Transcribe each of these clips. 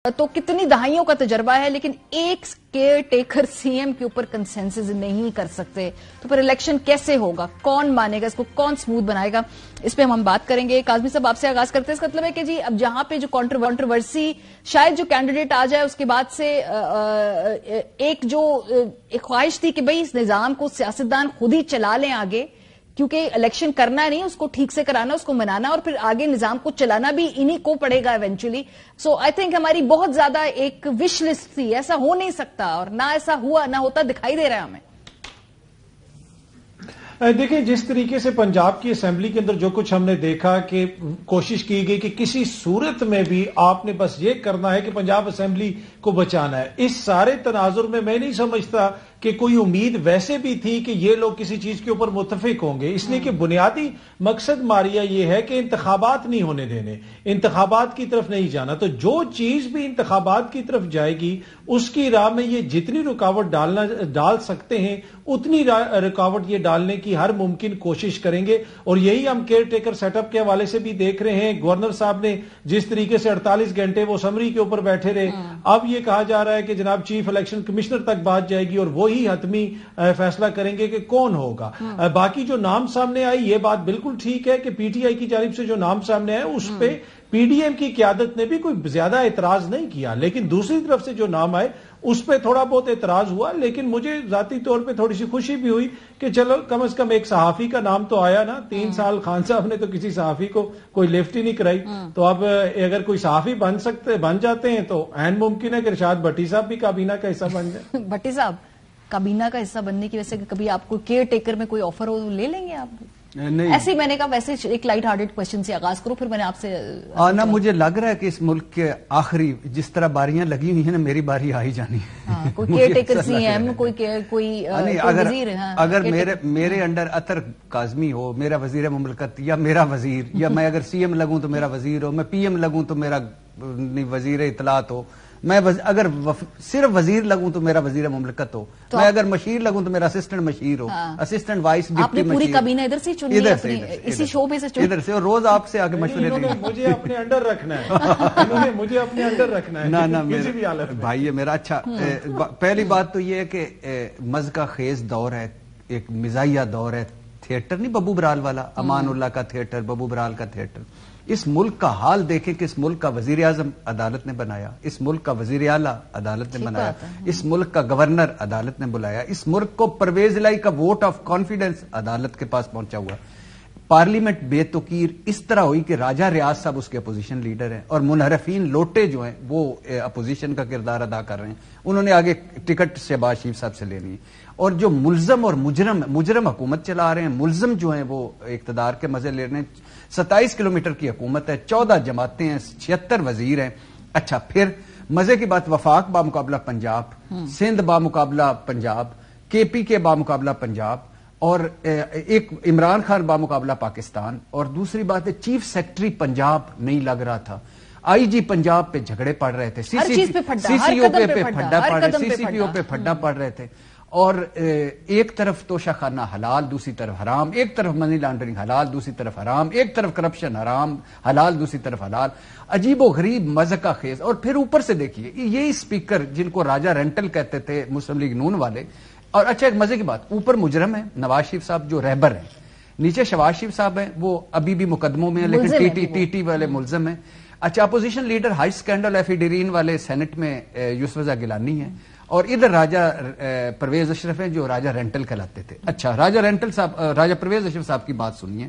تو کتنی دہائیوں کا تجربہ ہے لیکن ایک کیئر ٹیکر سی ایم کے اوپر کنسنسس نہیں کر سکتے تو پھر الیکشن کیسے ہوگا؟ کون مانے گا اس کو؟ کون سموتھ بنائے گا؟ اس پہ ہم بات کریں گے. کاظمی صاحب آپ سے آغاز کرتے ہیں. اس کا مطلب ہے کہ جی اب جہاں پہ جو کانٹروورسی شاید جو کینڈیڈیٹ آ جائے اس کے بعد سے ایک خواہش تھی کہ بھئی اس نظام کو سیاستدان خود ہی چلا لیں آگے، کیونکہ الیکشن کرنا نہیں، اس کو ٹھیک سے کرانا، اس کو منانا اور پھر آگے نظام کو چلانا بھی انہی کو پڑے گا ایونچولی. سو آئی تھنک ہماری بہت زیادہ ایک وش لسٹ تھی. ایسا ہو نہیں سکتا اور نہ ایسا ہوا، نہ ہوتا دکھائی دے رہا ہے ہمیں. دیکھیں جس طریقے سے پنجاب کی اسمبلی کے اندر جو کچھ ہم نے دیکھا کہ کوشش کی گئی کہ کسی صورت میں بھی آپ نے بس یہ کرنا ہے کہ پنجاب اسمبلی کو بچانا ہے. اس سارے تناظر میں نہیں سمجھتا کہ کوئی امید ویسے بھی تھی کہ یہ لوگ کسی چیز کے اوپر متفق ہوں گے، اس لیے کہ بنیادی مقصد ماریا یہ ہے کہ انتخابات نہیں ہونے دینے، انتخابات کی طرف نہیں جانا. تو جو چیز بھی انتخابات کی طرف جائے گی اس کی راہ میں یہ جتنی رکاوٹ ڈال سکتے ہیں اتنی رکاوٹ یہ ڈالنے کی ہر ممکن کوشش کریں گے. اور یہی ہم کیئر ٹیکر سیٹ اپ کے حوالے سے بھی دیکھ رہے ہیں. گورنر صاحب نے جس طریقے سے 48 گھنٹے وہ سمری کے اوپر بیٹھے رہے، اب یہ کہا جا رہا ہے کہ جناب چیف الیکشن کمشنر تک بات جائے گی اور وہی حتمی فیصلہ کریں گے کہ کون ہوگا. باقی جو نام سامنے آئی یہ بات بالکل ٹھیک ہے کہ پی ٹی آئی کی جانب سے جو نام سامنے آئے اس پہ پی ڈی ایم کی قیادت نے بھی کوئی زیادہ اعتراض نہیں کیا، لیکن دوسری طرف سے جو نام آئے اس پہ تھوڑا بہت اعتراض ہوا. لیکن مجھے ذاتی طور پہ تھوڑی سی خوشی بھی ہوئی کہ چلو کم از کم ایک صحافی کا نام تو آیا نا. 3 سال خان صاحب نے تو کسی صحافی کو کوئی لفٹ ہی نہیں کرائی. تو اب اگر کوئی صحافی بن جاتے ہیں تو عین ممکن ہے کہ ارشاد بھٹی صاحب بھی کابینہ کا حصہ بن جائے. بھٹی صاحب کابینہ کا حصہ بننے کی وجہ سے کبھی آپ کو کیئر ٹیکر میں کوئی آفر ہو لے لیں گے آپ؟ ایسے میں نے کہا ویسے ایک لائٹ ہارٹڈ کوشچن سے آغاز کرو، پھر میں نے آپ سے نا مجھے لگ رہا ہے کہ اس ملک کے آخری جس طرح باریاں لگی ہوئی ہیں نا میری باری آ ہی جانی ہے. کوئی کیئر ٹیکر سی ایم، کوئی وزیر. اگر میرے انڈر اطہر کاظمی ہو میرا وزیر مملکت یا میرا وزیر، یا میں اگر سی ایم لگوں تو میرا وزیر ہو، میں پی ایم لگوں تو میرا وزیر اطلاعات ہو، میں اگر صرف وزیر لگوں تو میرا وزیر مملکت ہو، میں اگر مشیر لگوں تو میرا اسسٹنٹ مشیر ہو، اسسٹنٹ وائس ڈپٹی مشیر. آپ نے پوری کابینہ ادھر سے چنی ہے اسی شو پہ سے چنی؟ ادھر سے، اور روز آپ سے آگے مشورے لیں. مجھے اپنے انڈر رکھنا ہے، مجھے اپنے انڈر رکھنا ہے. نہ بھائی یہ میرا اچھا. پہلی بات تو یہ ہے کہ مزقہ خیز دور ہے، ایک مزاحیہ دور ہے. تھیٹر نہیں ببو برال والا، امان اللہ کا تھیٹر، ببو برال کا تھیٹر. اس ملک کا حال دیکھیں کہ اس ملک کا وزیر اعظم عدالت نے بنایا، اس ملک کا وزیر اعلیٰ عدالت نے بنایا، اس ملک کا گورنر عدالت نے بلایا، اس ملک کو پرویز الہی کا ووٹ آف کانفیڈنس عدالت کے پاس پہنچا ہوا. پارلیمنٹ بے توقیر اس طرح ہوئی کہ راجہ ریاض صاحب اس کے اپوزیشن لیڈر ہیں اور منحرفین لوٹے جو ہیں وہ اپوزیشن کا کردار ادا کر رہے ہیں. انہوں نے آگے ٹکٹ شہباز شریف صاحب سے لینی ہے. اور جو ملزم اور مجرم حکومت چلا رہے ہیں، ملزم جو ہیں وہ اقتدار کے مزے لے رہے ہیں. 27 کلومیٹر کی حکومت ہے، 14 جماعتیں ہیں، 76 وزیر ہیں. اچھا پھر مزے کی بات، وفاق بامقابلہ پنجاب، سندھ بامقابلہ پنجاب، کے پی کے بامقابلہ پنجاب، اور ایک عمران خان بامقابلہ پاکستان. اور دوسری بات ہے چیف سیکرٹری پنجاب نہیں لگ رہا تھا، آئی جی پنجاب پہ جھگڑے پڑ رہے تھے، سی سی او پہ پھڈا پڑ رہے، سی سی پی او پہ پھڈا پڑ رہے تھے. اور ایک طرف توشہ خانہ حلال دوسری طرف حرام، ایک طرف منی لانڈرنگ حلال دوسری طرف حرام، ایک طرف کرپشن حرام حلال دوسری طرف حلال. عجیب و غریب مذہقہ خیز. اور پھر اوپر سے دیکھیے یہی اسپیکر جن کو راجہ رینٹل کہتے تھے مسلم لیگ نون والے. اور اچھا ایک مزے کی بات، اوپر مجرم ہے نواز شریف صاحب جو رہبر ہیں، نیچے شہباز شریف صاحب ہیں وہ ابھی بھی مقدموں میں ہیں لیکن ٹی ٹی والے ملزم ہیں. اچھا اپوزیشن لیڈر ہائی اسکینڈل ایفی ڈیرین والے سینٹ میں یوسف رضا گیلانی ہیں، اور ادھر راجہ پرویز اشرف ہیں جو راجہ رینٹل کہلاتے تھے. اچھا راجہ پرویز اشرف صاحب کی بات سنیے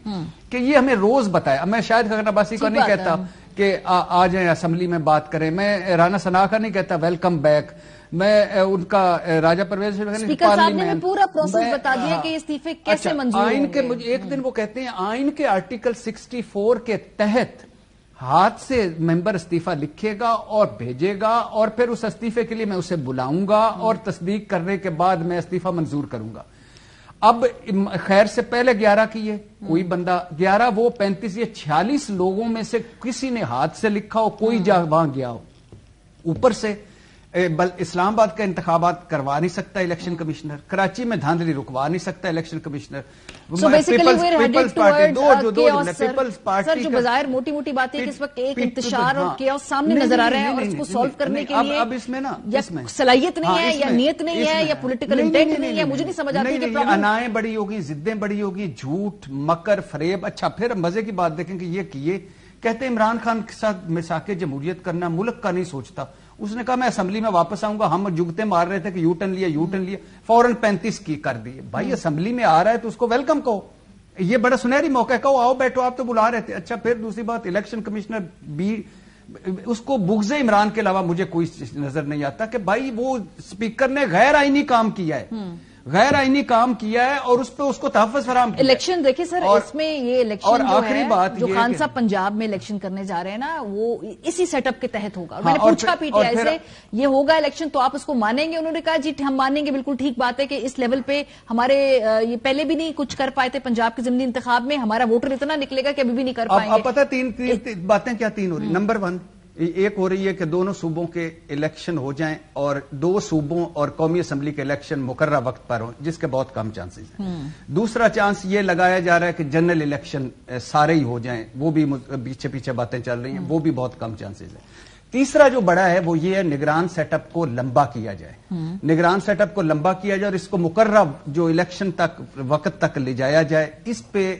کہ یہ ہمیں روز بتایا. میں شاید خان عباسی کو نہیں کہتا کہ آ جائیں اسمبلی میں بات کریں، میں رانا ثنا کا نہیں کہتا ویلکم بیک، میں ان کا راجہ پرویز اسپیکر صاحب نے پورا پروسیس بتا دیا کہ استعفے کیسے منظور آئین کے. مجھے ایک دن وہ کہتے ہیں آئین کے آرٹیکل 64 کے تحت ہاتھ سے ممبر استعفیٰ لکھے گا اور بھیجے گا، اور پھر اس استعفے کے لیے میں اسے بلاؤں گا اور تصدیق کرنے کے بعد میں استعفیٰ منظور کروں گا. اب خیر سے پہلے 11 کیے کوئی بندہ 11 وہ 35 یہ 46 لوگوں میں سے کسی نے ہاتھ سے لکھا ہو، کوئی وہاں گیا ہو. اوپر سے بل اسلام آباد کا انتخابات کروا نہیں سکتا الیکشن کمشنر, کراچی میں دھاندلی رکوا نہیں سکتا الیکشن کمشنر. سر جو بظاہر موٹی موٹی باتیں کہ اس وقت ایک انتشار اور کیوس سامنے نظر آ رہا ہے, اور اس کو سالو کرنے کے لیے اب اس میں نا یا صلاحیت نہیں ہے یا نیت نہیں ہے یا پولیٹیکل انٹینٹ نہیں ہے, مجھے نہیں سمجھ آتی کہ انائیں بڑی ہوگی, ضدیں بڑی ہوگی, جھوٹ مکر فریب. اچھا پھر مزے کی بات دیکھیں کہ یہ کیے کہتے عمران خان کے ساتھ مساق جمہوریت کرنا, ملک کا نہیں سوچتا. اس نے کہا میں اسمبلی میں واپس آؤں گا, ہم جگتے مار رہے تھے کہ یو ٹرن لیا فوراً 35 کی کر دیے. بھائی اسمبلی میں آ رہا ہے تو اس کو ویلکم کہو, یہ بڑا سنہری موقع ہے, کہو آؤ بیٹھو, آپ تو بلا رہے تھے. اچھا پھر دوسری بات, الیکشن کمشنر بھی اس کو بغض عمران کے علاوہ مجھے کوئی نظر نہیں آتا کہ بھائی وہ اسپیکر نے غیر آئینی کام کیا ہے, غیر آئینی کام کیا ہے اور اس پہ اس کو تحفظ فراہم کیا. الیکشن دیکھیں سر, اس میں یہ الیکشن جو ہے جو خان صاحب پنجاب میں الیکشن کرنے جا رہے ہیں نا, وہ اسی سیٹ اپ کے تحت ہوگا. میں نے پوچھا پی ٹی آئی سے یہ ہوگا الیکشن تو آپ اس کو مانیں گے؟ انہوں نے کہا جی ہم مانیں گے, بالکل ٹھیک بات ہے کہ اس لیول پہ ہمارے یہ پہلے بھی نہیں کچھ کر پائے تھے پنجاب کے ضمنی انتخاب میں, ہمارا ووٹر اتنا نکلے گا کہ ابھی بھی نہیں کر پائیں گے. اب پتہ تین باتیں کیا تین ہو رہی. نمبر 1 ایک ہو رہی ہے کہ دونوں صوبوں کے الیکشن ہو جائیں اور 2 صوبوں اور قومی اسمبلی کے الیکشن مقررہ وقت پر ہوں, جس کے بہت کم چانسز ہیں. دوسرا چانس یہ لگایا جا رہا ہے کہ جنرل الیکشن سارے ہی ہو جائیں, وہ بھی پیچھے باتیں چل رہی ہیں, وہ بھی بہت کم چانسز ہیں. تیسرا جو بڑا ہے وہ یہ ہے نگران سیٹ اپ کو لمبا کیا جائے, نگران سیٹ اپ کو لمبا کیا جائے اور اس کو مقررہ جو الیکشن تک وقت تک لے جایا جائے. اس پہ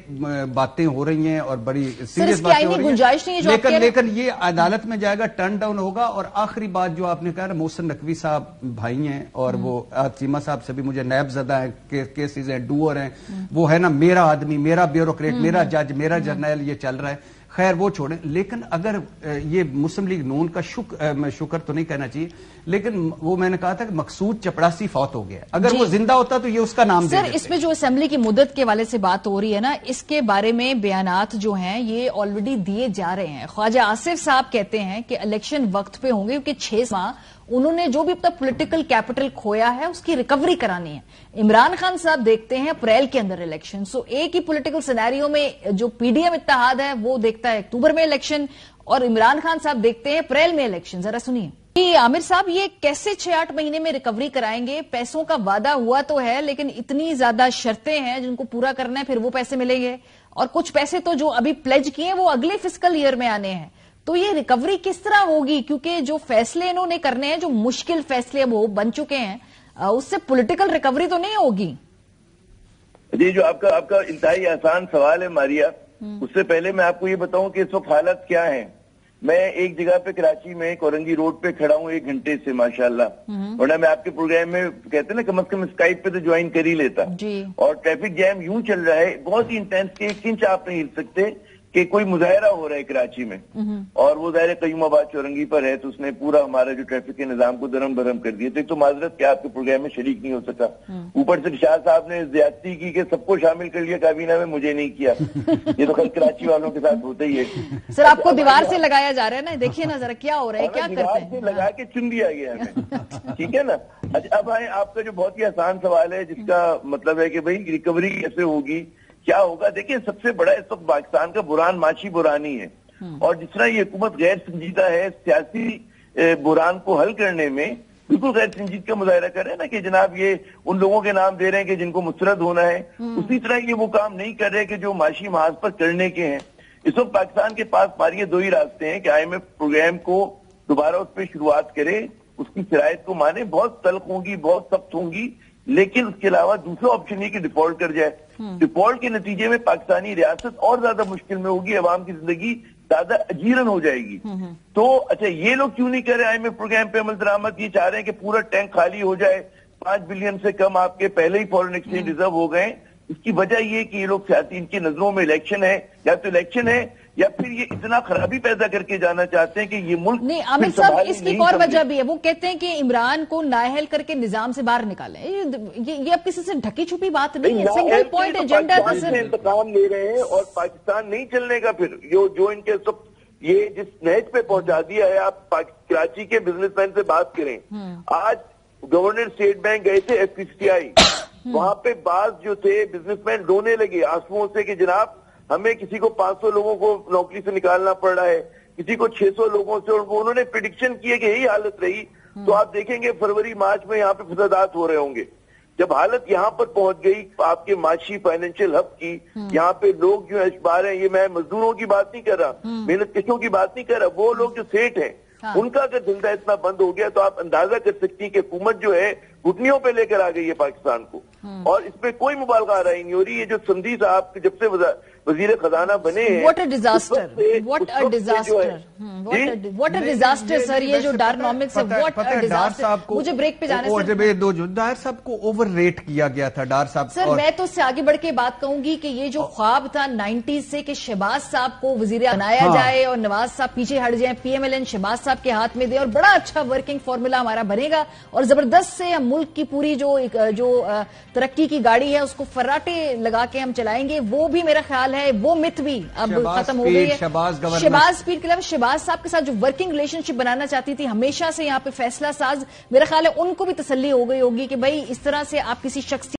باتیں ہو رہی ہیں اور بڑی سیریس باتیں ہو رہی ہیں, لیکن یہ عدالت میں جائے گا, ٹرن ڈاؤن ہوگا. اور آخری بات جو آپ نے کہا, محسن نقوی صاحب بھائی ہیں اور وہ چیمہ صاحب سے بھی مجھے نیب زدہ ہیں, کیسز ہیں, ڈوور ہیں, وہ ہے نا میرا آدمی, میرا بیوروکریٹ, میرا جج, میرا جرنیل, یہ چل رہا ہے. خیر وہ چھوڑیں, لیکن اگر یہ مسلم لیگ نون کا شکر تو نہیں کہنا چاہیے, لیکن وہ میں نے کہا تھا کہ مقصود چپڑاسی فوت ہو گیا, اگر وہ زندہ ہوتا تو یہ اس کا نام دے دیتے. سر اس میں جو اسمبلی کی مدت کے والے سے بات ہو رہی ہے نا, اس کے بارے میں بیانات جو ہیں یہ آلریڈی دیے جا رہے ہیں. خواجہ آصف صاحب کہتے ہیں کہ الیکشن وقت پہ ہوں گے کیونکہ 6 ماہ انہوں نے جو بھی اب تک پولیٹیکل کیپٹل کھویا ہے اس کی ریکوری کرانی ہے. عمران خان صاحب دیکھتے ہیں اپریل کے اندر الیکشن. سو ایک ہی پولیٹیکل سینیریو میں جو پی ڈی ایم اتحاد ہے وہ دیکھتا ہے اکتوبر میں الیکشن, اور عمران خان صاحب دیکھتے ہیں اپریل میں الیکشن. ذرا سنیے عامر صاحب, یہ کیسے 6-8 مہینے میں ریکوری کرائیں گے؟ پیسوں کا وعدہ ہوا تو ہے لیکن اتنی زیادہ شرطیں ہیں جن کو پورا کرنا ہے, پھر وہ پیسے ملیں گے, اور کچھ پیسے تو جو ابھی پلیج کیے ہیں وہ اگلے فسکل ایئر میں آنے ہیں. تو یہ ریکوری کس طرح ہوگی؟ کیونکہ جو فیصلے انہوں نے کرنے ہیں, جو مشکل فیصلے اب وہ بن چکے ہیں, اس سے پولیٹیکل ریکوری تو نہیں ہوگی. جی جو آپ کا انتہائی آسان سوال ہے ماریا, اس سے پہلے میں آپ کو یہ بتاؤں کہ اس وقت حالت کیا ہے. میں ایک جگہ پہ کراچی میں کورنگی روڈ پہ کھڑا ہوں 1 گھنٹے سے ماشاءاللہ, ورنہ میں آپ کے پروگرام میں کہتے ہیں نا کم از کم اسکائپ پہ تو جوائن کر ہی لیتا. اور ٹریفک جیم یوں چل رہا ہے بہت ہی انٹینس کہ 1 انچ آپ نہیں ہل سکتے کہ کوئی مظاہرہ ہو رہا ہے کراچی میں, اور وہ ظاہر قیوم آباد چورنگی پر ہے تو اس نے پورا ہمارا جو ٹریفک کے نظام کو درم برہم کر دیا. تو ایک تو معذرت کہ آپ کے پروگرام میں شریک نہیں ہو سکا, اوپر سے شاہ صاحب نے زیادتی کی کہ سب کو شامل کر لیا کابینہ میں, مجھے نہیں کیا. یہ تو خیر کراچی والوں کے ساتھ ہوتا ہی ہے. سر آپ کو دیوار سے لگایا جا رہا ہے نا, دیکھیے نا ذرا کیا ہو رہا ہے, کیا کرتے ہیں, لگا کے چن دیا گیا ہمیں, ٹھیک ہے نا. اچھا اب آئیں آپ کا جو بہت ہی آسان سوال ہے جس کا مطلب ہے کہ بھائی ریکوری کیسے ہوگی, کیا ہوگا. دیکھیں سب سے بڑا اس وقت پاکستان کا بحران معاشی بحران ہی ہے, اور جس طرح یہ حکومت غیر سنجیدہ ہے سیاسی بحران کو حل کرنے میں, بالکل غیر سنجید کا مظاہرہ کر رہے ہیں نا کہ جناب یہ ان لوگوں کے نام دے رہے ہیں کہ جن کو مسترد ہونا ہے, اسی طرح یہ وہ کام نہیں کر رہے کہ جو معاشی محاذ پر کرنے کے ہیں. اس وقت پاکستان کے پاس ماریے 2 ہی راستے ہیں کہ آئی ایم ایف پروگرام کو دوبارہ اس پہ شروعات کرے, اس کی شرائط کو مانے, بہت تلخ ہوں گی, بہت سخت ہوں گی, لیکن اس کے علاوہ دوسرا آپشن یہ کہ ڈیفالٹ کر جائے. ڈیفالٹ کے نتیجے میں پاکستانی ریاست اور زیادہ مشکل میں ہوگی, عوام کی زندگی زیادہ اجیرن ہو جائے گی. تو اچھا یہ لوگ کیوں نہیں کر رہے آئی ایم ایف پروگرام پہ عمل درآمد؟ یہ چاہ رہے ہیں کہ پورا ٹینک خالی ہو جائے, 5 بلین سے کم آپ کے پہلے ہی فورن ایکسچینج ریزرو ہو گئے. اس کی وجہ یہ کہ یہ لوگ سیاسی, ان کی نظروں میں الیکشن ہے, یا تو الیکشن ہے یا پھر یہ اتنا خرابی پیدا کر کے جانا چاہتے ہیں کہ یہ ملک نہیں. عامر صاحب اس کی ایک اور وجہ بھی ہے, وہ کہتے ہیں کہ عمران کو نااہل کر کے نظام سے باہر نکالیں. یہ اب کسی سے ڈھکی چھپی بات نہیں ہے, سنگل پوائنٹ ایجنڈا انتقام لے رہے ہیں اور پاکستان نہیں چلنے کا. پھر جو ان کے سب یہ جس نہج پہ پہنچا دیا ہے, آپ کراچی کے بزنس مین سے بات کریں. آج گورنر اسٹیٹ بینک گئے تھے ایف پی سی آئی, وہاں پہ بعض جو تھے بزنس مین رونے لگے آنسوؤں سے کہ جناب ہمیں کسی کو 500 لوگوں کو نوکری سے نکالنا پڑ رہا ہے, کسی کو 600 لوگوں سے, اور انہوں نے پریڈکشن کی ہے کہ یہی حالت رہی تو آپ دیکھیں گے فروری مارچ میں یہاں پہ فسادات ہو رہے ہوں گے. جب حالت یہاں پر پہنچ گئی آپ کے معاشی فائنینشیل ہب کی, یہاں پہ لوگ جو اشبار ہیں, یہ میں مزدوروں کی بات نہیں کر رہا, محنت کشوں کی بات نہیں کر رہا, وہ لوگ جو سیٹ ہیں ان کا اگر دھندا اتنا بند ہو گیا تو آپ اندازہ کر سکتی ہیں کہ حکومت جو ہے گھٹنیوں پہ لے کر آ گئی ہے پاکستان کو, اور اس پہ کوئی مبالغہ آ رہی نہیں ہو رہی. یہ جو سندھی صاحب جب سے وزیر خزانہ بنے ہیں, what a disaster, what a disaster, what a disaster sir. یہ جو ڈارنامکس ہے, واٹ اے ڈیزاسٹر. مجھے بریک پہ جانا ہے. ڈار صاحب کو اوور ریٹ کیا گیا تھا. ڈار صاحب سر میں تو اس سے آگے بڑھ کے بات کہوں گی کہ یہ جو خواب تھا 90s سے کہ شہباز صاحب کو وزیر بنایا جائے اور نواز صاحب پیچھے ہٹ جائیں, P M L N Shahbaz صاحب کے ہاتھ میں دے اور بڑا اچھا ورکنگ فارمولا ہمارا بنے گا اور زبردست سے ہم ملک کی پوری جو ترقی کی گاڑی ہے اس کو فراٹے لگا کے ہم چلائیں گے, وہ بھی میرا خیال ہے وہ مت بھی اب ختم ہو گئی ہے. شہباز پیر کے علاوہ شہباز صاحب کے ساتھ جو ورکنگ ریلیشن شپ بنانا چاہتی تھی ہمیشہ سے یہاں پہ فیصلہ ساز, میرا خیال ہے ان کو بھی تسلی ہو گئی ہوگی کہ بھائی اس طرح سے آپ کسی شخص